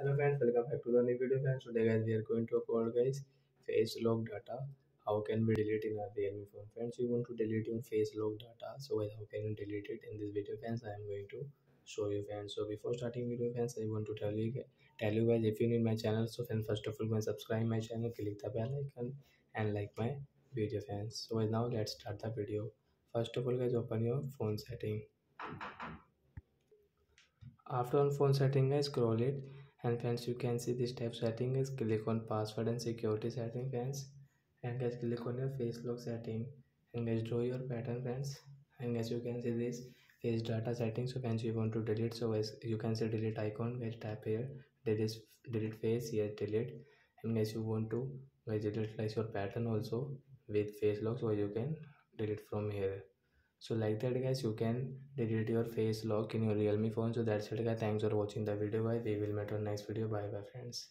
Hello friends, welcome back to the new video friends. Today guys we are going to talk about guys face lock data. How can we delete in our realme phone friends? You want to delete your face lock data. So guys, how can you delete it in this video friends? I am going to show you friends. So before starting video friends, I want to tell you guys, if you need my channel, so friends, first of all go and subscribe my channel, click the bell icon and like my video friends. So guys, now let's start the video. First of all guys, open your phone setting. After on phone setting guys, scroll it, and friends you can see this type setting is click on password and security setting friends, and guys click on your face lock setting, and guys draw your pattern friends, and guys you can see this face data setting. So friends you want to delete, so guys you can see delete icon, guys tap here, delete face, yes delete, and guys you want to guys delete like your pattern also with face lock, so you can delete from here. So like that guys, you can delete your face lock in your realme phone. So that's it guys, thanks for watching the video guys, we will meet on next video. Bye bye friends.